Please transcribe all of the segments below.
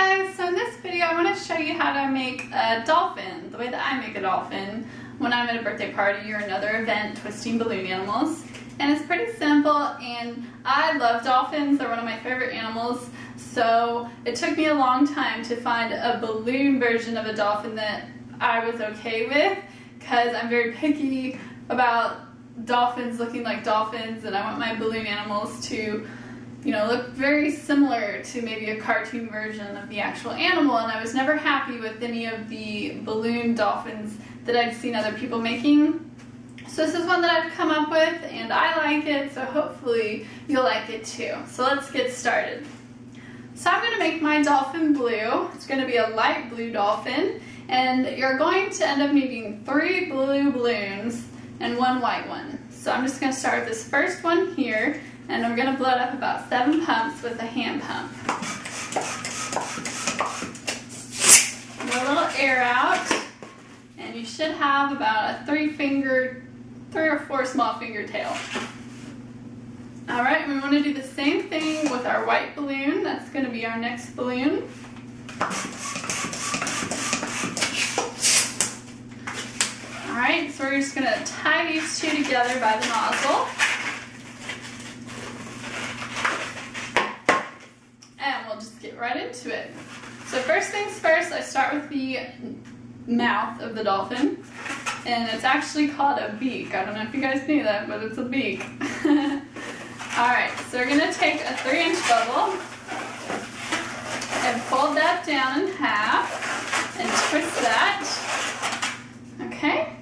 guys, so in this video I want to show you how to make a dolphin, the way that I make a dolphin when I'm at a birthday party or another event twisting balloon animals. And it's pretty simple, and I love dolphins, they're one of my favorite animals, so it took me a long time to find a balloon version of a dolphin that I was okay with, because I'm very picky about dolphins looking like dolphins, and I want my balloon animals to look very similar to maybe a cartoon version of the actual animal, and I was never happy with any of the balloon dolphins that I'd seen other people making. So this is one that I've come up with, and I like it, so hopefully you'll like it too. So let's get started. So I'm going to make my dolphin blue. It's going to be a light blue dolphin, and you're going to end up needing 3 blue balloons and 1 white one. So I'm just going to start with this first one here, and we're going to blow it up about 7 pumps with a hand pump. Get a little air out, and you should have about a 3 or 4 small finger tail. Alright, we want to do the same thing with our white balloon. That's going to be our next balloon. Alright, so we're just going to tie these two together by the nozzle. And we'll just get right into it. So first things first, I start with the mouth of the dolphin. And it's actually called a beak. I don't know if you guys knew that, but it's a beak. Alright, so we're going to take a 3-inch bubble and fold that down in half and twist that. Okay?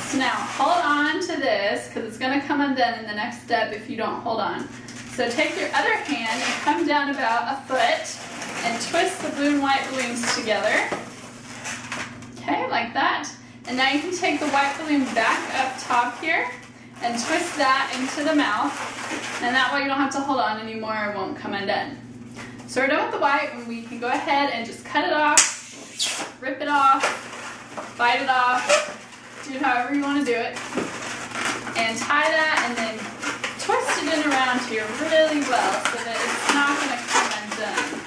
So now hold on to this because it's going to come undone in the next step if you don't hold on. So take your other hand and come down about a foot and twist the blue and white balloons together. Okay, like that. And now you can take the white balloon back up top here and twist that into the mouth. And that way you don't have to hold on anymore, it won't come undone. So we're done with the white, and we can go ahead and just cut it off, rip it off, bite it off, do it however you want to do it. And tie that and then twist it in around here really well so that it's not going to come undone.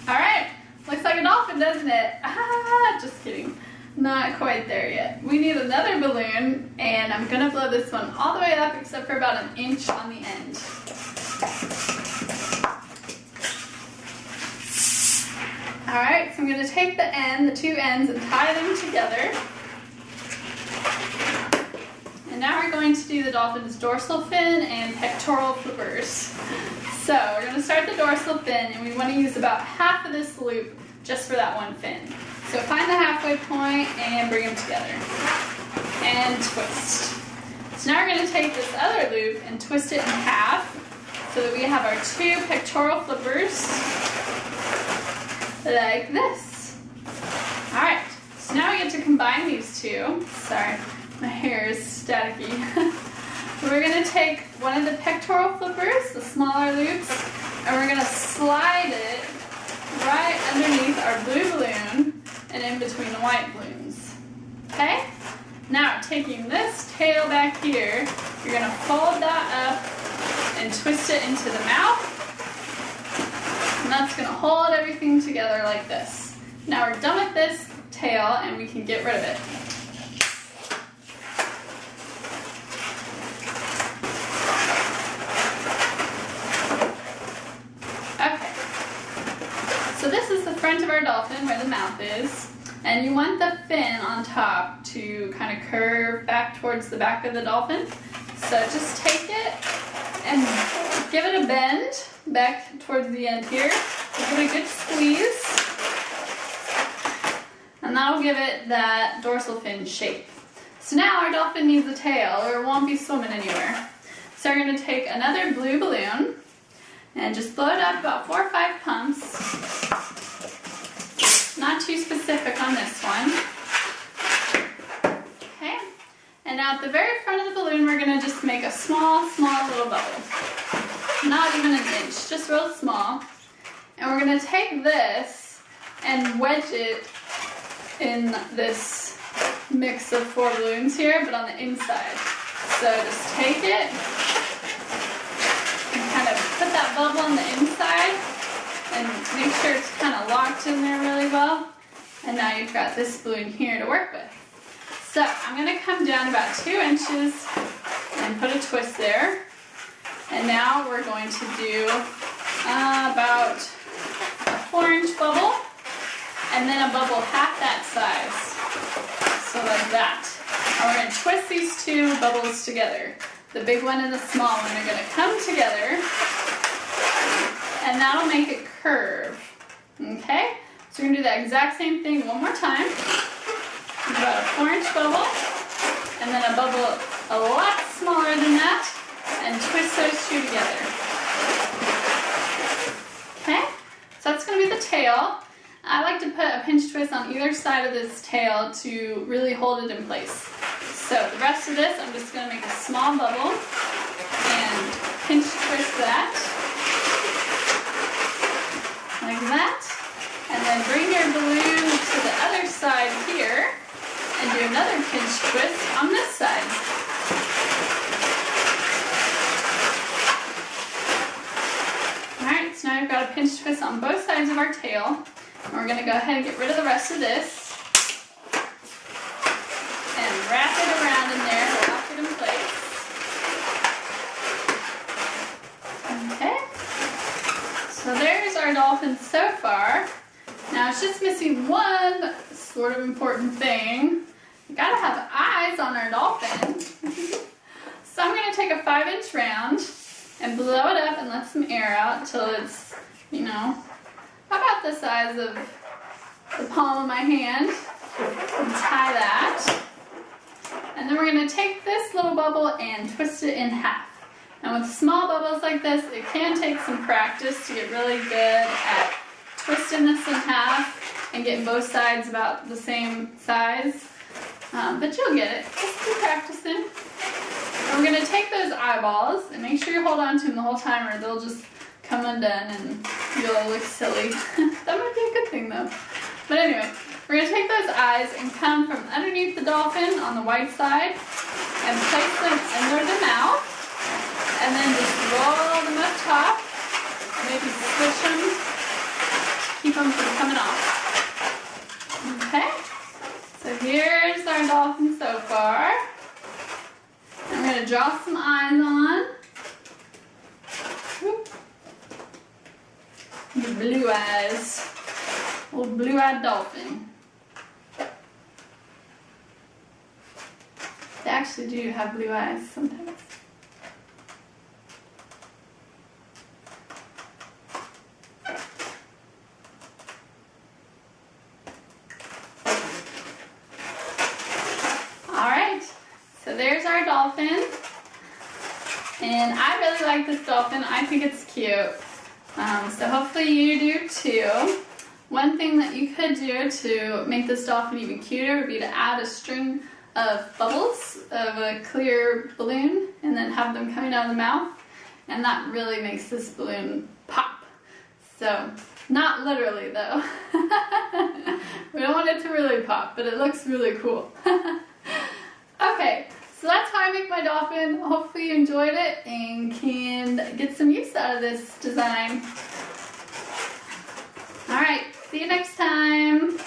Alright, looks like a dolphin, doesn't it? Ah, just kidding. Not quite there yet. We need another balloon, and I'm going to blow this one all the way up except for about 1 inch on the end. Alright, so I'm going to take the 2 ends, and tie them together. And now we're going to do the dolphin's dorsal fin and pectoral flippers. So we're going to start the dorsal fin, and we want to use about half of this loop just for that one fin. So find the halfway point and bring them together. And twist. So now we're going to take this other loop and twist it in half so that we have our 2 pectoral flippers like this. Alright, so now we get to combine these two. Sorry, my hair is staticky. We're going to take one of the pectoral flippers, the smaller loops, and we're going to slide it right underneath our blue balloon and in between the white balloons. Okay? Now, taking this tail back here, you're going to fold that up and twist it into the mouth. And that's going to hold everything together like this. Now we're done with this tail, and we can get rid of it. So this is the front of our dolphin where the mouth is, and you want the fin on top to kind of curve back towards the back of the dolphin. So just take it and give it a bend back towards the end here. Give it a good squeeze, and that'll give it that dorsal fin shape. So now our dolphin needs a tail or it won't be swimming anywhere. So we're going to take another blue balloon and just blow it up about 4 or 5 pumps. Not too specific on this one. Okay, and now at the very front of the balloon, we're going to just make a small little bubble. Not even 1 inch, just real small. And we're going to take this and wedge it in this mix of 4 balloons here, but on the inside. So just take it and kind of put that bubble on the inside and make sure it's kind of locked in there really well. And now you've got this balloon here to work with. So I'm going to come down about 2 inches and put a twist there. And now we're going to do about a 4-inch bubble, and then a bubble half that size. So like that. And we're going to twist these two bubbles together. The big one and the small one are going to come together, and that'll make it curve. Okay? So we're going to do that exact same thing one more time. About a 4-inch bubble, and then a bubble a lot smaller than that, and twist those two together. Okay? So that's going to be the tail. I like to put a pinch twist on either side of this tail to really hold it in place. So the rest of this, I'm just going to make a small bubble and pinch twist that, like that. And then bring your balloon to the other side here and do another pinch twist on this side. Alright, so now you've got a pinch twist on both sides of our tail. And we're going to go ahead and get rid of the rest of this. And wrap it around in there, lock it in place. Okay. So there's our dolphin so far. Now it's just missing one sort of important thing. We gotta have eyes on our dolphin. So I'm gonna take a 5-inch round and blow it up and let some air out till it's, you know, about the size of the palm of my hand. And tie that. And then we're gonna take this little bubble and twist it in half. And with small bubbles like this, it can take some practice to get really good at twisting this in half and getting both sides about the same size. But you'll get it. Just keep practicing. And we're going to take those eyeballs and make sure you hold on to them the whole time or they'll just come undone and you'll look silly. That might be a good thing though. But anyway, we're going to take those eyes and come from underneath the dolphin on the white side and place them under the mouth. And then just roll them up top. Maybe switch them. Keep them from coming off. Okay, so here's our dolphin so far. I'm going to draw some eyes on. Whoop. The blue eyes. Little blue-eyed dolphin. They actually do have blue eyes sometimes. There's our dolphin, and I really like this dolphin. I think it's cute, so hopefully you do too. One thing that you could do to make this dolphin even cuter would be to add a string of bubbles of a clear balloon and then have them coming out of the mouth, and that really makes this balloon pop. So, not literally though. We don't want it to really pop, but it looks really cool. Okay. So that's how I make my dolphin. Hopefully you enjoyed it and can get some use out of this design. Alright, see you next time.